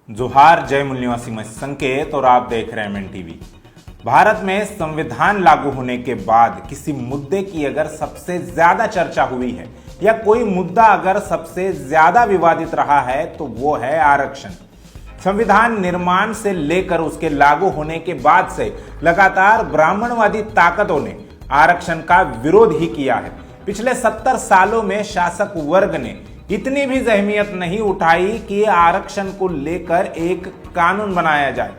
जोहार, जय मूल निवासी मैं संकेत और आप देख रहे हैं एमएन टीवी। भारत में संविधान लागू होने के बाद किसी मुद्दे की अगर सबसे ज्यादा चर्चा हुई है या कोई मुद्दा अगर सबसे ज्यादा विवादित रहा है तो वो है आरक्षण। संविधान निर्माण से लेकर उसके लागू होने के बाद से लगातार ब्राह्मणवादी ताकतों ने आरक्षण का विरोध ही किया है। पिछले 70 सालों में शासक वर्ग ने इतनी भी अहमियत नहीं उठाई कि आरक्षण को लेकर एक कानून बनाया जाए।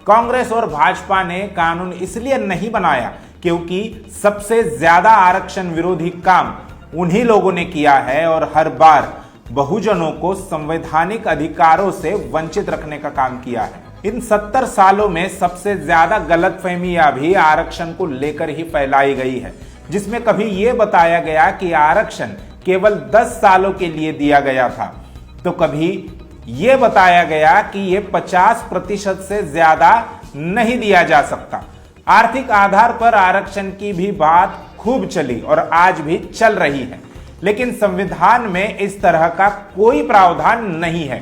कांग्रेस और भाजपा ने कानून इसलिए नहीं बनाया क्योंकि सबसे ज्यादा आरक्षण विरोधी काम उन्हीं लोगों ने किया है और हर बार बहुजनों को संवैधानिक अधिकारों से वंचित रखने का काम किया है। इन 70 सालों में सबसे ज्यादा गलतफहमियां भी आरक्षण को लेकर ही फैलाई गई है, जिसमें कभी यह बताया गया कि आरक्षण केवल 10 सालों के लिए दिया गया था, तो कभी यह बताया गया कि यह 50% से ज्यादा नहीं दिया जा सकता। आर्थिक आधार पर आरक्षण की भी बात खूब चली और आज भी चल रही है, लेकिन संविधान में इस तरह का कोई प्रावधान नहीं है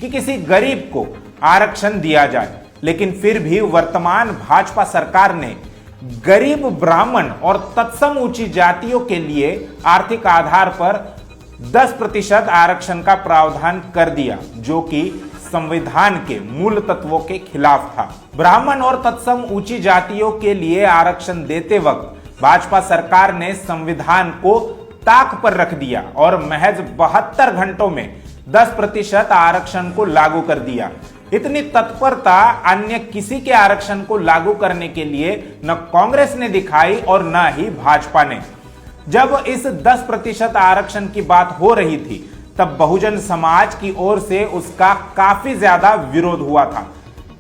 कि किसी गरीब को आरक्षण दिया जाए। लेकिन फिर भी वर्तमान भाजपा सरकार ने गरीब ब्राह्मण और तत्सम ऊंची जातियों के लिए आर्थिक आधार पर 10% आरक्षण का प्रावधान कर दिया, जो कि संविधान के मूल तत्वों के खिलाफ था। ब्राह्मण और तत्सम ऊंची जातियों के लिए आरक्षण देते वक्त भाजपा सरकार ने संविधान को ताक पर रख दिया और महज 72 घंटों में 10% आरक्षण को लागू कर दिया। इतनी तत्परता अन्य किसी के आरक्षण को लागू करने के लिए न कांग्रेस ने दिखाई और न ही भाजपा ने। जब इस 10% आरक्षण की बात हो रही थी तब बहुजन समाज की ओर से उसका काफी ज्यादा विरोध हुआ था।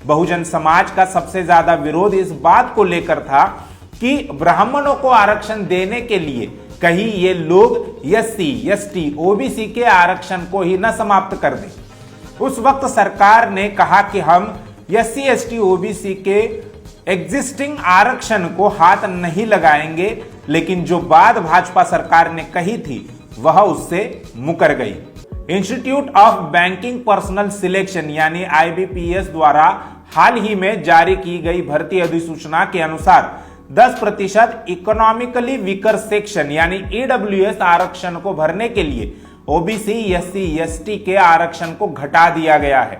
बहुजन समाज का सबसे ज्यादा विरोध इस बात को लेकर था कि ब्राह्मणों को आरक्षण देने के लिए कहीं ये लोग एससी, एसटी, ओबीसी के आरक्षण को ही न समाप्त कर दें। उस वक्त सरकार ने कहा कि हम एससी, एसटी, ओबीसी के एग्जिस्टिंग आरक्षण को हाथ नहीं लगाएंगे, लेकिन जो बात भाजपा सरकार ने कही थी वह उससे मुकर गई। Institute of banking personal selection यानी आईबीपीएस द्वारा हाल ही में जारी की गई भर्ती अधिसूचना के अनुसार 10% इकोनॉमिकली वीकर सेक्शन यानी ईडब्ल्यूएस आरक्षण को भरने के लिए ओबीसी, एससी, एसटी के आरक्षण को घटा दिया गया है।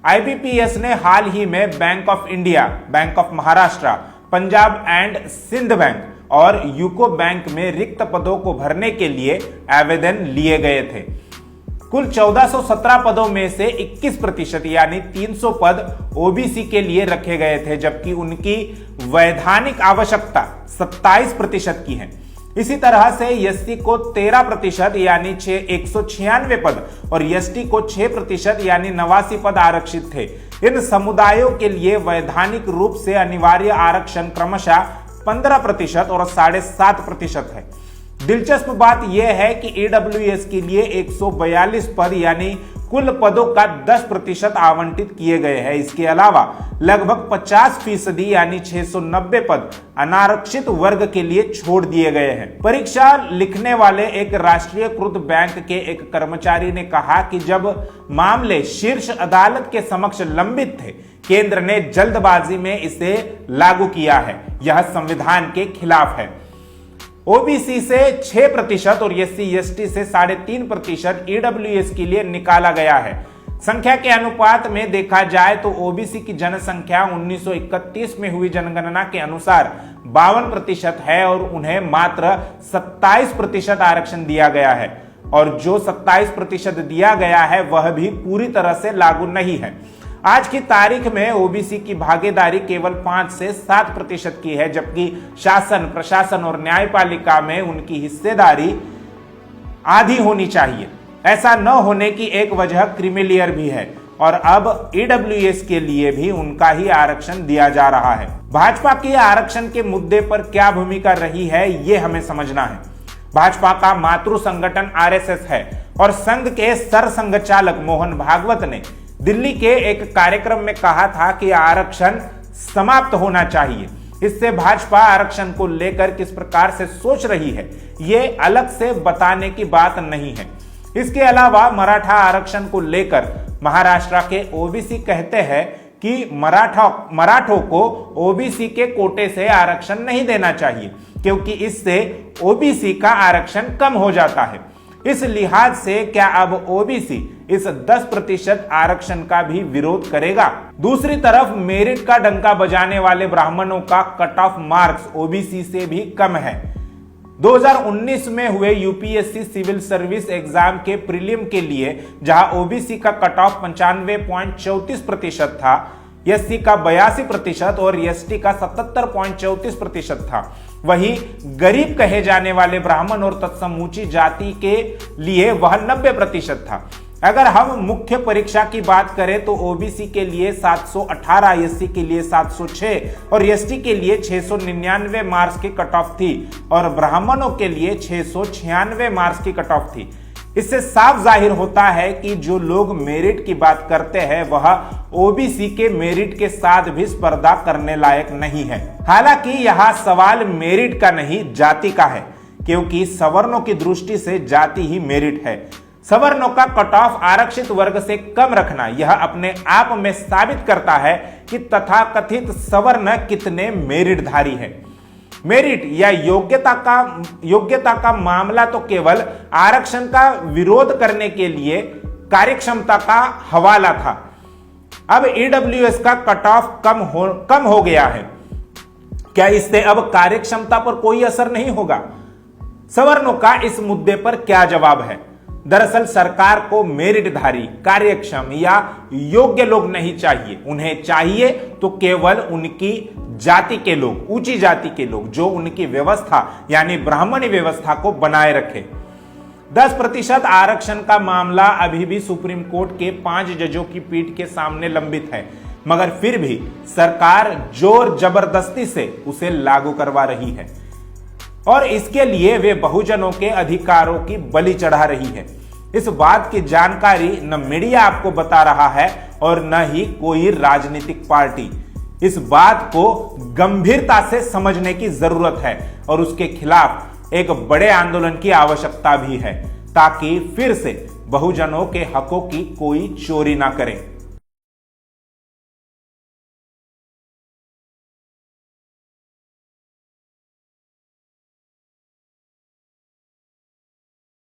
आईबीपीएस ने हाल ही में Bank of India, Bank of Maharashtra, Punjab and Sind Bank और यूको बैंक में रिक्त पदों को भरने के लिए आवेदन लिए गए थे। कुल 1417 पदों में से 21% यानी 300 पद ओबीसी के लिए रखे गए थे, जबकि उनकी वैधानिक आवश्यकता 27% की है। इसी तरह से एससी को 13% यानी 196 पद और एसटी को 6% यानी 89 पद आरक्षित थे। इन समुदायों के लिए वैधानिक रूप से अनिवार्य आरक्षण क्रमशः 15% और 7.5% है। दिलचस्प बात यह है कि ईडब्ल्यूएस के लिए 142 पद यानी कुल पदों का 10% आवंटित किए गए हैं। इसके अलावा लगभग 50% यानी 690 पद अनारक्षित वर्ग के लिए छोड़ दिए गए हैं। परीक्षा लिखने वाले एक राष्ट्रीयकृत बैंक के एक कर्मचारी ने कहा कि जब मामले शीर्ष अदालत के समक्ष लंबित थे, केंद्र ने जल्दबाजी में इसे लागू किया है। यह संविधान के खिलाफ है। ओबीसी से 6% और एससी, एसटी से 3.5% ईडब्ल्यूएस के लिए निकाला गया है। संख्या के अनुपात में देखा जाए तो ओबीसी की जनसंख्या 1931 में हुई जनगणना के अनुसार 52% है और उन्हें मात्र 27% आरक्षण दिया गया है, और जो 27% दिया गया है वह भी पूरी तरह से लागू नहीं है। आज की तारीख में ओबीसी की भागीदारी केवल 5 से 7% की है, जबकि शासन, प्रशासन और न्यायपालिका में उनकी हिस्सेदारी आधी होनी चाहिए। ऐसा न होने की एक वजह क्रीमीलेयर भी है और अब ईडब्ल्यूएस के लिए भी उनका ही आरक्षण दिया जा रहा है। भाजपा की आरक्षण के मुद्दे पर क्या भूमिका रही है ये हमें समझना है। भाजपा का मातृ संगठन आरएसएस है और संघ के सरसंघचालक मोहन भागवत ने दिल्ली के एक कार्यक्रम में कहा था कि आरक्षण समाप्त होना चाहिए। इससे भाजपा आरक्षण को लेकर किस प्रकार से सोच रही है ये अलग से बताने की बात नहीं है। इसके अलावा मराठा आरक्षण को लेकर महाराष्ट्र के ओबीसी कहते हैं कि मराठों को ओबीसी के कोटे से आरक्षण नहीं देना चाहिए, क्योंकि इससे ओबीसी का आरक्षण कम हो जाता है। इस लिहाज से क्या अब ओबीसी इस 10% आरक्षण का भी विरोध करेगा? दूसरी तरफ मेरिट का डंका बजाने वाले ब्राह्मणों का कट ऑफ मार्क्स ओबीसी से भी कम है। 2019 में हुए यूपीएससी सिविल सर्विस एग्जाम के प्रीलिम के लिए जहां ओबीसी का कट ऑफ 95.34% था, एससी का 82% और एसटी का 77.34% था, वहीं गरीब कहे जाने वाले ब्राह्मण और तत्समूची जाति के लिए वह 90% था। अगर हम मुख्य परीक्षा की बात करें तो ओबीसी के लिए 718, एससी के लिए 706 और एसटी के लिए 699 मार्क्स की कट ऑफ थी और ब्राह्मणों के लिए 696 मार्क्स की कट ऑफ थी। इससे साफ जाहिर होता है कि जो लोग मेरिट की बात करते हैं वह ओबीसी के मेरिट के साथ भी स्पर्धा करने लायक नहीं है। हालांकि यह सवाल मेरिट का नहीं, जाति का है, क्योंकि सवर्णों की दृष्टि से जाति ही मेरिट है। सवर्णों का कट ऑफ आरक्षित वर्ग से कम रखना यह अपने आप में साबित करता है कि तथाकथित सवर्ण कितने मेरिटधारी हैं। मेरिट या योग्यता का मामला तो केवल आरक्षण का विरोध करने के लिए कार्यक्षमता का हवाला था। अब ईडब्ल्यूएस का कट ऑफ कम हो गया है। क्या इससे अब कार्यक्षमता पर कोई असर नहीं होगा? सवर्णों का इस मुद्दे पर क्या जवाब है? दरअसल सरकार को मेरिटधारी, कार्यक्षम या योग्य लोग नहीं चाहिए। उन्हें चाहिए तो केवल उनकी जाति के लोग, ऊंची जाति के लोग, जो उनकी व्यवस्था यानी ब्राह्मणी व्यवस्था को बनाए रखे। 10% आरक्षण का मामला अभी भी सुप्रीम कोर्ट के 5 जजों की पीठ के सामने लंबित है, मगर फिर भी सरकार जोर जबरदस्ती से उसे लागू करवा रही है और इसके लिए वे बहुजनों के अधिकारों की बलि चढ़ा रही है। इस बात की जानकारी न मीडिया आपको बता रहा है और न ही कोई राजनीतिक पार्टी। इस बात को गंभीरता से समझने की जरूरत है और उसके खिलाफ एक बड़े आंदोलन की आवश्यकता भी है, ताकि फिर से बहुजनों के हकों की कोई चोरी ना करे।